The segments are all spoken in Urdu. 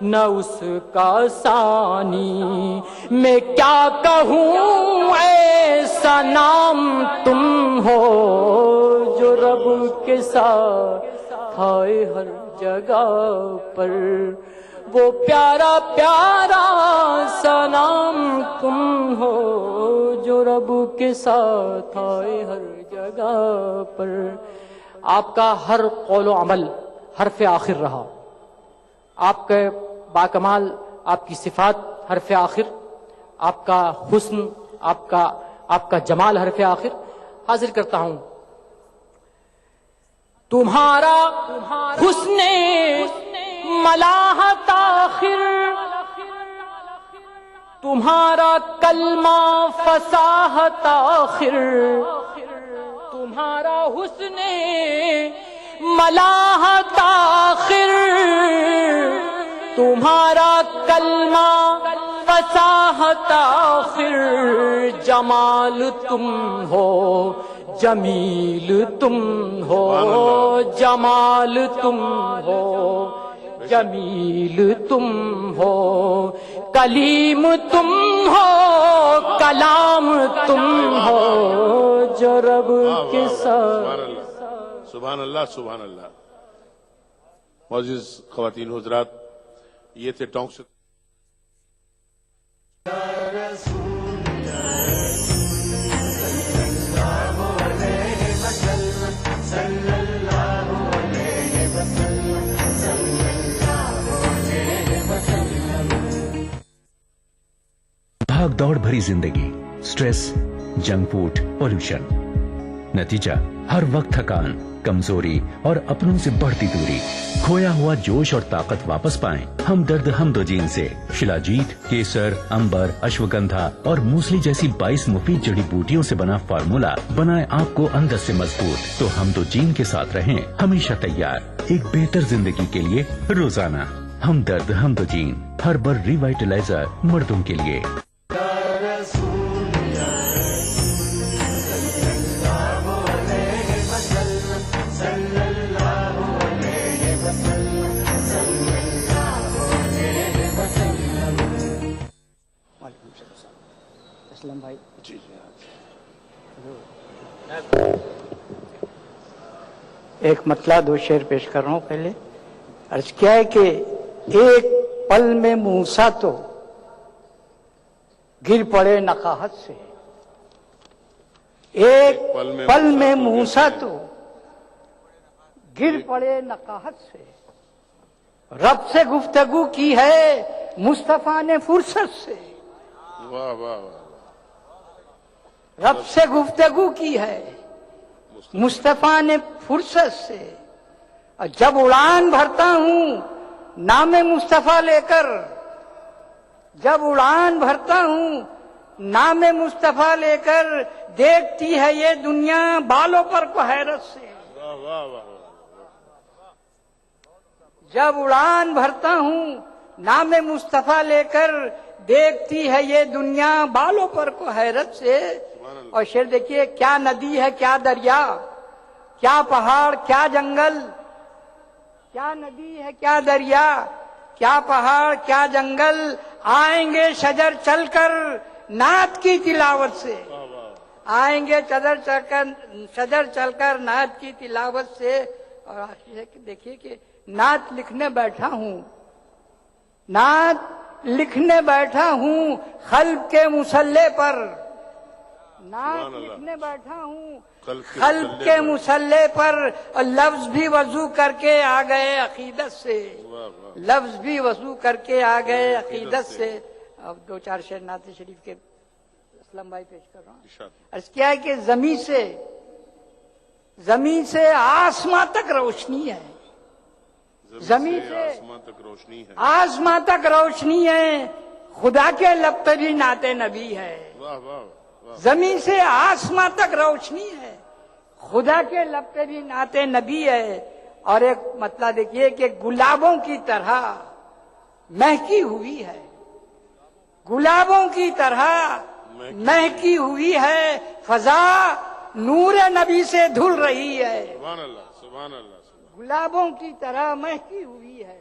نہ اس کا ثانی. میں کیا کہوں ایسا نام تم ہو جو رب کے ساتھ آئے ہر جگہ پر. وہ پیارا پیارا سا نام تم ہو جو رب کے ساتھ آئے ہر جگہ پر. آپ کا ہر قول و عمل حرف آخر رہا. آپ کے باکمال آپ کی صفات حرف آخر، آپ کا حسن، آپ کا جمال حرف آخر. حاضر کرتا ہوں تمہارا حسن ملاحت آخر، تمہارا کلمہ فصاحت آخر. تمہارا حسن ملاحت آخر، تمہارا کلمہ فصاحت آخر. جمال تم ہو جمیل تم ہو، جمال تم ہو جمیل تم ہو. کلیم تم ہو کلام تم ہو جو رب کے ساتھ. سبحان اللہ سبحان اللہ. معزز خواتین حضرات، یہ تھے ٹونک سے بھاگ دوڑ بھری زندگی، سٹریس، جنک فوڈ، پولوشن. نتیجہ ہر وقت تھکان، کمزوری اور اپنوں سے بڑھتی دوری. کھویا ہوا جوش اور طاقت واپس پائیں ہمدرد ہمدوجین سے. شلاجیت، کیسر، امبر، اشوگندھا اور موسلی جیسی 22 مفید جڑی بوٹیوں سے بنا فارمولا بنائے آپ کو اندر سے مضبوط. تو ہمدوجین کے ساتھ رہیں ہمیشہ تیار ایک بہتر زندگی کے لیے روزانہ. ہمدرد ہمدوجین ہربل ریوائٹلائزر مردوں کے لیے. اسلم بھائی جی ایک مطلع 2 شعر پیش کر رہا ہوں. پہلے عرض کیا ہے کہ ایک پل میں موسیٰ تو گر پڑے نقاہت سے. ایک پل میں موسیٰ تو گر پڑے نقاہت سے. رب سے گفتگو کی ہے مصطفیٰ نے فرصت سے. واہ واہ واہ. رب سے گفتگو کی ہے مصطفیٰ نے فرصت سے. اور جب اڑان بھرتا ہوں نام مصطفیٰ لے کر، جب اڑان بھرتا ہوں نام مصطفیٰ لے کر، دیکھتی ہے یہ دنیا بالوں پر کو حیرت سے. واہ واہ واہ. جب اڑان بھرتا ہوں نام مصطفیٰ لے کر، دیکھتی ہے یہ دنیا بالوں پر کو حیرت سے. اور شعر دیکھیے، کیا ندی ہے کیا دریا، کیا پہاڑ کیا جنگل. کیا ندی ہے کیا دریا، کیا پہاڑ کیا جنگل. آئیں گے شجر چل کر نعت کی تلاوت سے. آئیں گے شجر چل کر نعت کی تلاوت سے. اور دیکھیے کہ نعت لکھنے بیٹھا ہوں، نعت لکھنے بیٹھا ہوں قلب کے مسلح پر. نعت لکھنے بیٹھا ہوں قلب کے مسلح پر. اور لفظ بھی وضو کر کے آ گئے عقیدت سے. لفظ بھی وضو کر کے آ گئے عقیدت سے. اب 2-4 شعر نعت شریف کے اسلم بھائی پیش کر رہا ہوں. عرض کیا ہے کہ زمین سے آسمان تک روشنی ہے. زمین سے آسمان تک روشنی ہے. خدا کے لب پہ بھی نعت نبی ہے. زمین سے آسمان تک روشنی ہے، خدا کے لب پہ بھی نعت نبی ہے. اور ایک مطلع دیکھیے کہ گلابوں کی طرح مہکی ہوئی ہے. گلابوں کی طرح مہکی ہوئی ہے. فضا نور نبی سے دھل رہی ہے. سبحان اللہ سبحان اللہ. گلابوں کی طرح مہکی ہوئی ہے.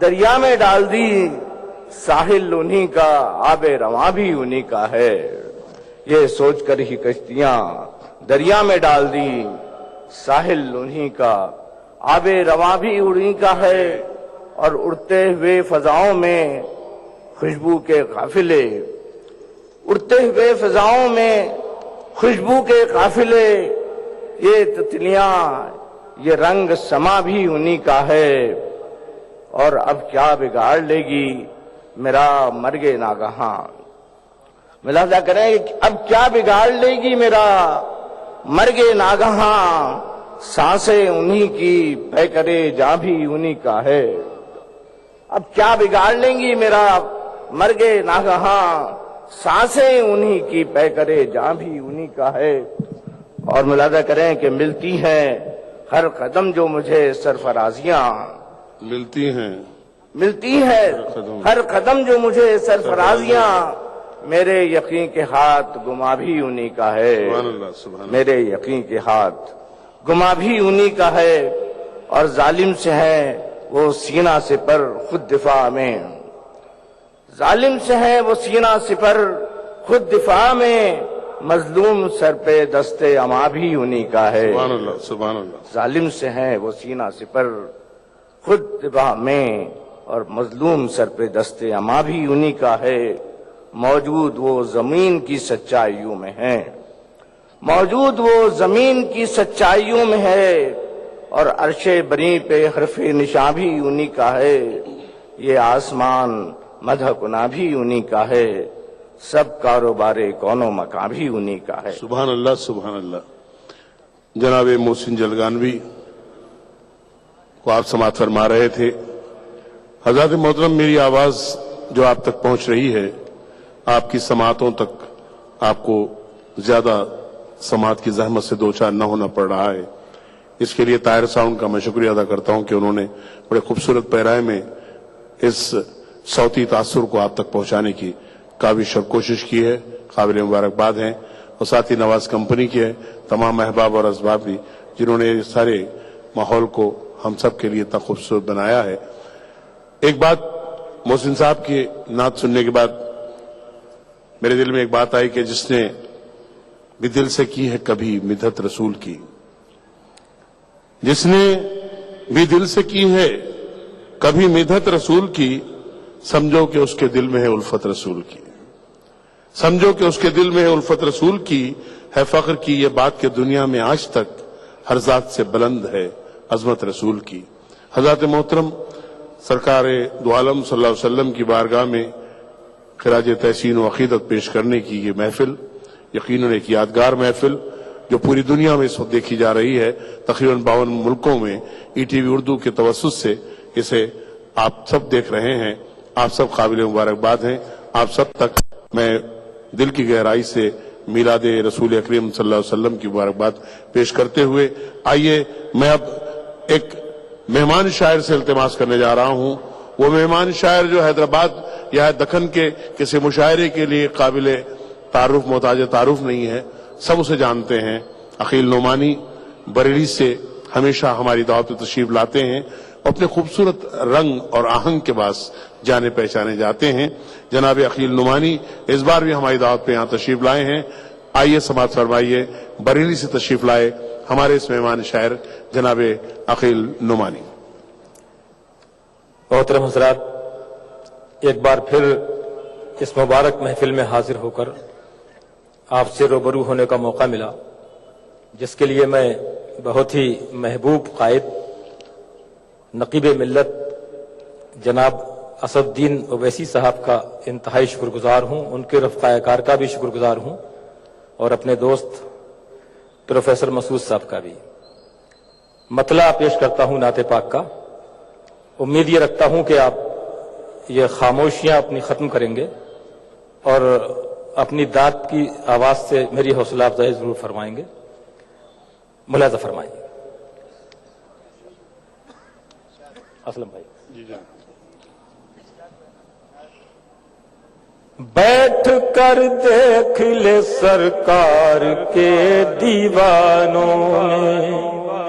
دریا میں ڈال دی ساحل انہی کا، آب رواں بھی انہی کا ہے، یہ سوچ کر ہی کشتیاں دریا میں ڈال دی ساحل انہی کا، آب رواں بھی انہی کا ہے، اور اڑتے ہوئے فضاؤں میں خوشبو کے قافلے، اڑتے ہوئے فضاؤں میں خوشبو کے قافلے، یہ تتلیاں یہ رنگ سما بھی انہی کا ہے، اور اب کیا بگاڑ لے گی میرا مرگ ناگہاں۔ ملاحظہ کریں اب کیا بگاڑ لے گی میرا مرگ ناگہاں، سانسیں انہی کی پے کرے جاں بھی انہی کا ہے۔ اب کیا بگاڑ لیں گی میرا مرگ ناگہاں، سانسیں انہی کی پے کرے جاں بھی انہی کا ہے۔ اور ملاحظہ کریں کہ ملتی ہیں ہر قدم جو مجھے سرفرازیاں، ملتی ہیں ہر قدم جو مجھے سرفرازیاں، میرے یقین کے ہاتھ گما بھی انہی کا ہے، سبحان اللہ سبحان اللہ۔ میرے یقین کے ہاتھ گما بھی انہی کا ہے، اور ظالم سے ہے وہ سینہ سپر خود دفاع میں، ظالم سے ہے وہ سینہ سپر خود دفاع میں، مظلوم سر پہ دستے اما بھی انہی کا ہے، سبحان اللہ سبحان اللہ۔ ظالم سے ہے وہ سینہ سپر خود دفاع میں، اور مظلوم سر پہ دستے اما بھی انہی کا ہے، موجود وہ زمین کی سچائیوں میں ہے، موجود وہ زمین کی سچائیوں میں ہے، اور عرش بری پہ حرف نشاں بھی انہی کا ہے، یہ آسمان مدح کنا بھی انہی کا ہے، سب کاروبار کون و مکاں بھی انہی کا ہے۔ سبحان اللہ سبحان اللہ۔ جناب محسن جلگانوی کو آپ سماعت فرما رہے تھے۔ حضرات محترم، میری آواز جو آپ تک پہنچ رہی ہے، آپ کی سماعتوں تک آپ کو زیادہ سماعت کی زحمت سے دوچار نہ ہونا پڑ رہا ہے، اس کے لیے طاہر ساؤنڈ کا میں شکریہ ادا کرتا ہوں کہ انہوں نے بڑے خوبصورت پیرائے میں اس صوتی تاثر کو آپ تک پہنچانے کی کاوش اور کوشش کی ہے، قابل مبارکباد ہیں، اور ساتھ ہی نواز کمپنی کے تمام احباب اور اسباب بھی جنہوں نے اس سارے ماحول کو ہم سب کے لیے اتنا خوبصورت بنایا ہے۔ ایک بات محسن صاحب کی نعت سننے کے بعد میرے دل میں ایک بات آئی کہ جس نے بھی دل سے کی ہے کبھی مدحت رسول کی، جس نے بھی دل سے کی ہے کبھی مدحت رسول کی، سمجھو کہ اس کے دل میں ہے الفت رسول کی، سمجھو کہ اس کے دل میں ہے الفت رسول کی، ہے فخر کی یہ بات کہ دنیا میں آج تک ہر ذات سے بلند ہے عظمت رسول کی۔ حضرات محترم، سرکار دو عالم صلی اللہ علیہ وسلم کی بارگاہ میں خراج تحسین و عقیدت پیش کرنے کی یہ محفل یقیناً ایک یادگار محفل جو پوری دنیا میں اس وقت دیکھی جا رہی ہے، تقریباً 52 ملکوں میں ای ٹی وی اردو کے توسط سے اسے آپ سب دیکھ رہے ہیں، آپ سب قابل مبارکباد ہیں، آپ سب تک میں دل کی گہرائی سے میلاد رسول اکرم صلی اللہ علیہ وسلم کی مبارکباد پیش کرتے ہوئے آئیے میں اب ایک مہمان شاعر سے التماس کرنے جا رہا ہوں۔ وہ مہمان شاعر جو حیدرآباد یا دکن کے کسی مشاعرے کے لیے قابل تعارف محتاج تعارف نہیں ہے، سب اسے جانتے ہیں، عقیل نعمانی بریلی سے ہمیشہ ہماری دعوت پہ تشریف لاتے ہیں، اپنے خوبصورت رنگ اور آہنگ کے باعث جانے پہچانے جاتے ہیں۔ جناب عقیل نعمانی اس بار بھی ہماری دعوت پہ یہاں تشریف لائے ہیں، آئیے سماعت فرمائیے، بریلی سے تشریف لائے ہمارے اس مہمان شاعر جناب عقیل نعمانی۔ محترم حضرات، ایک بار پھر اس مبارک محفل میں حاضر ہو کر آپ سے روبرو ہونے کا موقع ملا، جس کے لیے میں بہت ہی محبوب قائد نقیب ملت جناب اسد الدین اویسی صاحب کا انتہائی شکر گزار ہوں، ان کے رفقائے کار کا بھی شکر گزار ہوں، اور اپنے دوست پروفیسر مسعود صاحب کا بھی۔ مطلع پیش کرتا ہوں نعت پاک کا، امید یہ رکھتا ہوں کہ آپ یہ خاموشیاں اپنی ختم کریں گے اور اپنی داد کی آواز سے میری حوصلہ افزائی ضرور فرمائیں گے۔ ملاحظہ فرمائیں۔ اسلم بھائی جی جان۔ بیٹھ کر دیکھ لے سرکار کے دیوانوں میں،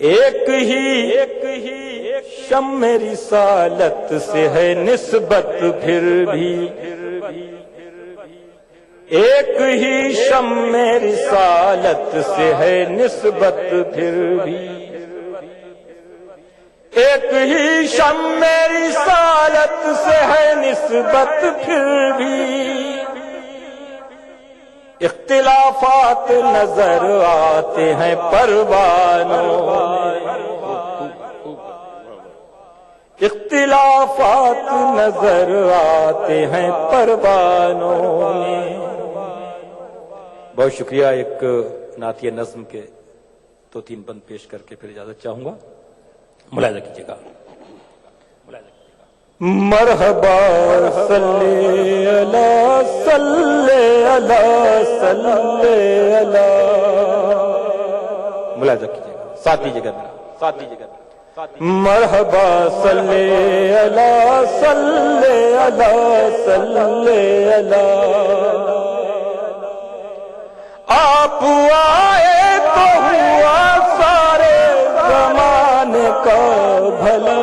ایک ہی شم رسالت سے ہے نسبت پھر بھی، ایک ہی شم رسالت سے ہے نسبت پھر بھی، ایک ہی شم رسالت سے ہے نسبت پھر بھی، اختلافات نظر آتے ہیں پروانوں میں، اختلافات نظر آتے ہیں پروانوں میں۔ بہت شکریہ۔ ایک نعتیہ نظم کے 2-3 بند پیش کر کے پھر اجازت چاہوں گا، ملاحظہ کیجیے گا۔ مرحبا صلی اللہ صلی اللہ صلی اللہ، ملاحظہ کیجیے گا، ساتھ دیجیے گا میرا، ساتھ دیجیے گا۔ مرحبا صلی اللہ صلی اللہ صلی اللہ، آپ آئے تو ہوا سارے زمانے کا بھلا،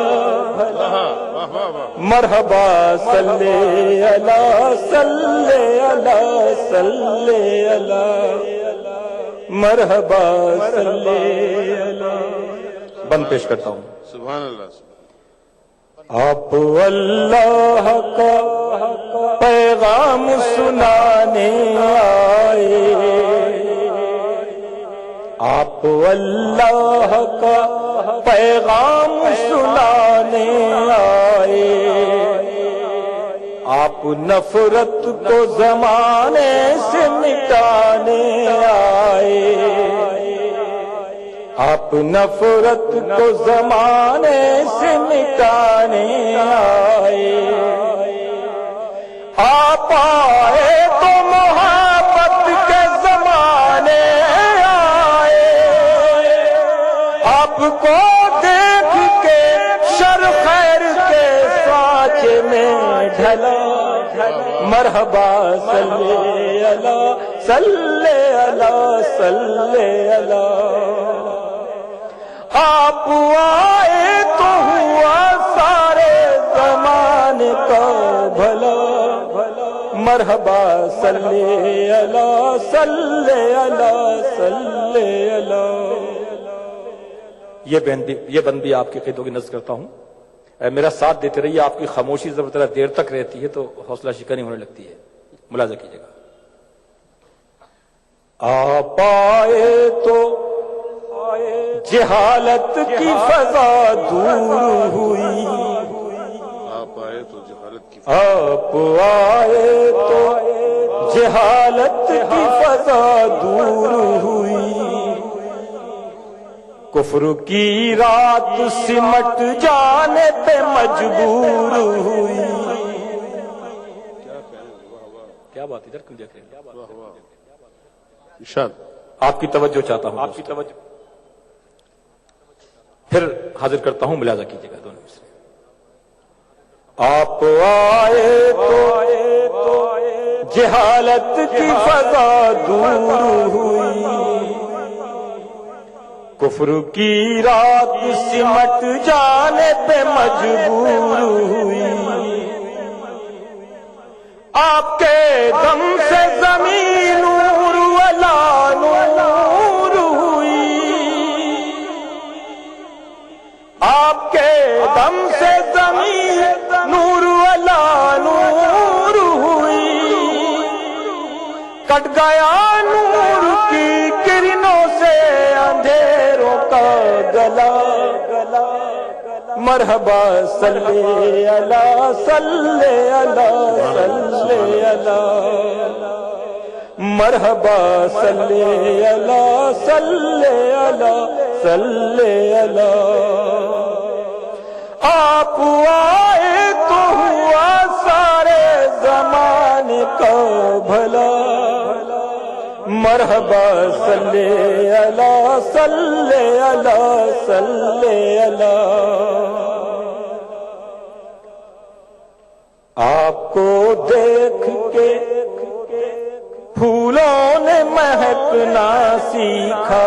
مرحبا صلی اللہ صلی اللہ صلی اللہ، مرحبا صلی اللہ۔ بند پیش کرتا ہوں۔ سبحان اللہ۔ آپ اللہ کا پیغام سنانے آئے، آپ اللہ کا پیغام سنانے آئے، آپ نفرت کو زمانے سے مٹانے آئے، آپ نفرت کو زمانے سے مٹانے آئے، آپ آئے تو محبت کے زمانے آئے، آپ کو دیکھ کے شر خیر کے سانچے میں ڈھلا، مرحبا صلی اللہ صلی اللہ صلی اللہ، آپ آئے تو ہوا سارے زمانے کا بھلا، مرحبا صلی اللہ صلی اللہ صلی اللہ۔ یہ بند بھی آپ کے قیدوں کی نظر کرتا ہوں، میرا ساتھ دیتے رہیے، آپ کی خاموشی ضرور دیر تک رہتی ہے تو حوصلہ شکنی ہونے لگتی ہے، ملاحظہ کیجیے گا۔ آپ آئے تو جہالت کی فضا دور ہوئی، آپ آئے تو جہالت کی آپ آئے تو جہالت کی فضا دور ہوئی، کفر کی رات سمٹ جانے پہ مجبور ہوئی۔ کیا بات ادھر کیوں دیکھ رہے ہیں؟ ارشاد۔ آپ کی توجہ چاہتا ہوں، آپ کی توجہ پھر حاضر کرتا ہوں، ملاحظہ کیجیے گا دونوں مصرے۔ آپ آئے تو جہالت کی فضا دور ہوئی، کفر کی رات سمٹ جانے پہ مجبور ہوئی، آپ کے دم سے زمین نور والا نور ہوئی، آپ کے دم سے زمین نور والا نور ہوئی، کٹ گیا نور کی کرنوں سے اندھیروں کا گلا، مرحبا صلی اللہ صلی اللہ صلی اللہ، مرحبا صلی اللہ صلی اللہ صلی اللہ، آپ آئے تو ہوا سارے زمانے کا بھلا، مرحبا صلی اللہ صلی اللہ صلی اللہ، آپ کو دیکھ کے پھولوں نے مہکنا سیکھا،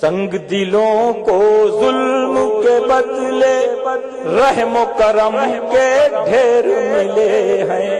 سنگ دلوں کو ظلم کے بدلے رحم و کرم کے ڈھیر ملے ہیں.